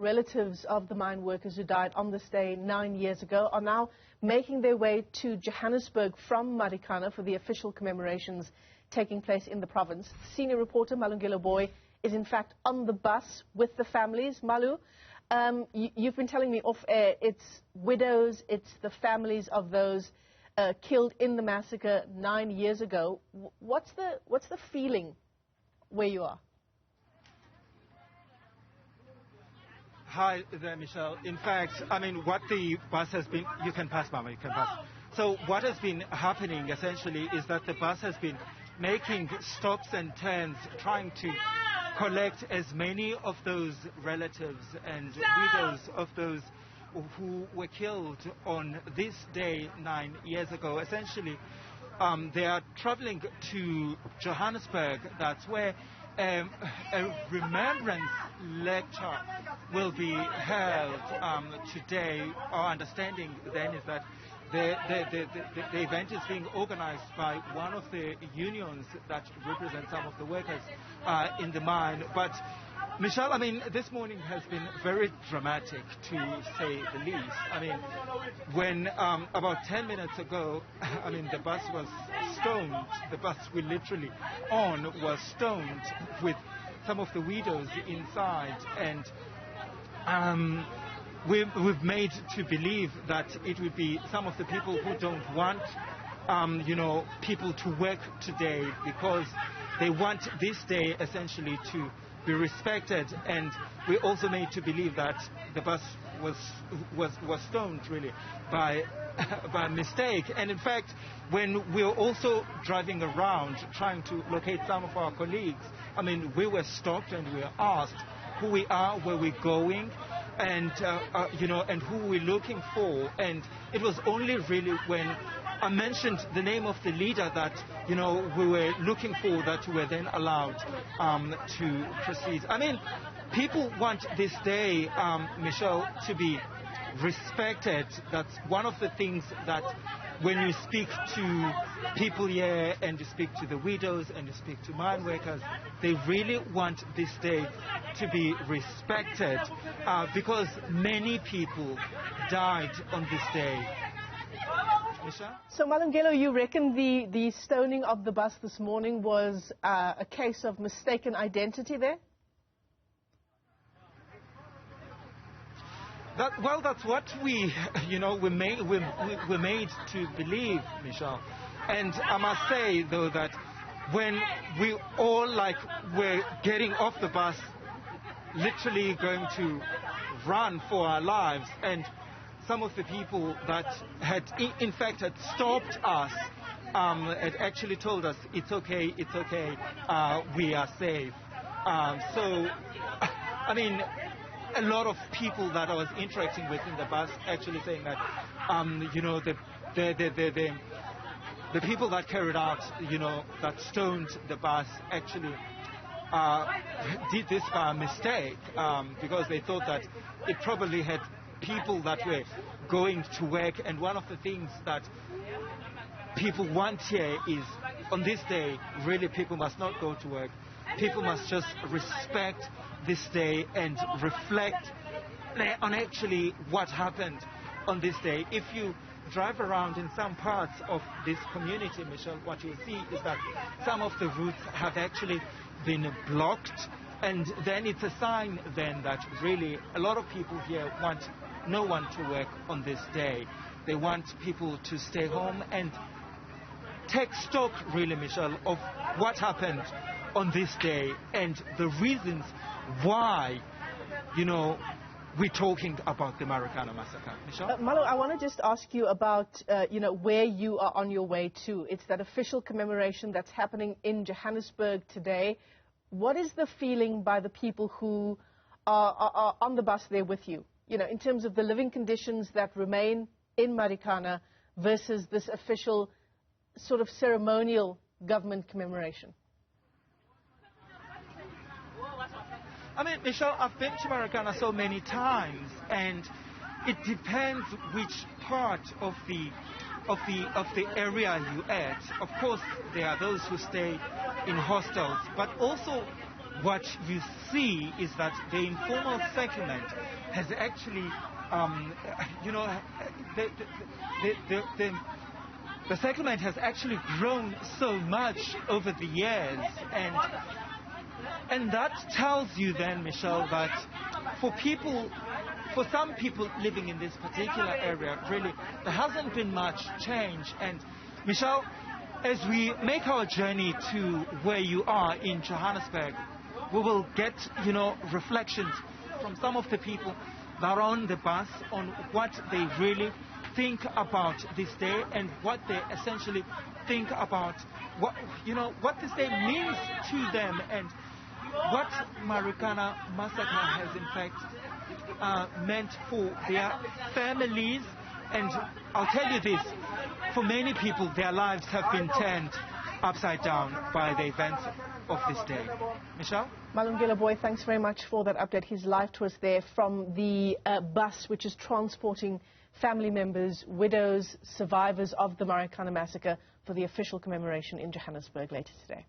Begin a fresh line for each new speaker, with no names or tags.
relatives of the mine workers who died on this day 9 years ago are now making their way to Johannesburg from Marikana for the official commemorations taking place in the province. Senior reporter Malungelo Booi is in fact on the bus with the families. Malu, you've been telling me off air, it's widows, it's the families of those killed in the massacre 9 years ago. What's the feeling where you are?
Hi there, Michelle. In fact, I mean, what the bus has been... You can pass, Mama, you can pass. So what has been happening, essentially, is that the bus has been making stops and turns, trying to collect as many of those relatives and widows of those who were killed on this day 9 years ago. Essentially, they are traveling to Johannesburg. That's where a remembrance lecture will be held today. Our understanding then is that the event is being organized by one of the unions that represent some of the workers in the mine. But Michelle, I mean, this morning has been very dramatic, to say the least. I mean, when about 10 minutes ago, I mean, the bus was stoned. The bus we literally on was stoned with some of the widows inside, and we've made to believe that it would be some of the people who don't want, you know, people to work today because they want this day essentially to be respected, and we also made to believe that the bus was stoned really by mistake. And in fact, when we were also driving around trying to locate some of our colleagues, I mean, we were stopped and we were asked who we are, where we're going, and you know, and who we're looking for. And it was only really when I mentioned the name of the leader that, you know, we were looking for, that we were then allowed to proceed. I mean, people want this day, Michelle, to be respected. That's one of the things that when you speak to people here and you speak to the widows and you speak to mine workers, they really want this day to be respected because many people died on this day. Michelle?
So, Malungelo, you reckon the stoning of the bus this morning was a case of mistaken identity there?
Well, that's what we, you know, we're made to believe, Michelle. And I must say, though, that when we all, like, were getting off the bus, literally going to run for our lives, and some of the people that had, in fact, had stopped us, had actually told us, it's okay, we are safe. So, I mean, a lot of people that I was interacting with in the bus actually saying that, you know, the people that carried out, you know, that stoned the bus actually did this by mistake because they thought that it probably had people that were going to work. And one of the things that people want here is, on this day, really people must not go to work. People must just respect this day and reflect on actually what happened on this day. If you drive around in some parts of this community, Michelle, what you'll see is that some of the routes have actually been blocked, and then it's a sign then that really a lot of people here want no one to work on this day. They want people to stay home and take stock, really, Michelle, of what happened on this day and the reasons why, you know, we're talking about the Marikana massacre. Michelle?
Malu, I want to just ask you about, you know, where you are on your way to. It's that official commemoration that's happening in Johannesburg today. What is the feeling by the people who are on the bus there with you, you know, in terms of the living conditions that remain in Marikana versus this official sort of ceremonial government commemoration?
I mean, Michelle, I've been to Marikana so many times, and it depends which part of the area you at. Of course, there are those who stay in hostels, but also what you see is that the informal settlement has actually, the settlement has actually grown so much over the years, and that tells you then, Michelle, that for some people living in this particular area, really, there hasn't been much change. And Michelle, as we make our journey to where you are in Johannesburg, we will get, reflections from some of the people that are on the bus on what they really think about this day and what they essentially think about what this day means to them and what Marikana massacre has in fact meant for their families. And I'll tell you this, for many people their lives have been turned upside down by the events of this day. Michelle?
Malungelo Booi, thanks very much for that update. His live tours there from the bus which is transporting family members, widows, survivors of the Marikana massacre for the official commemoration in Johannesburg later today.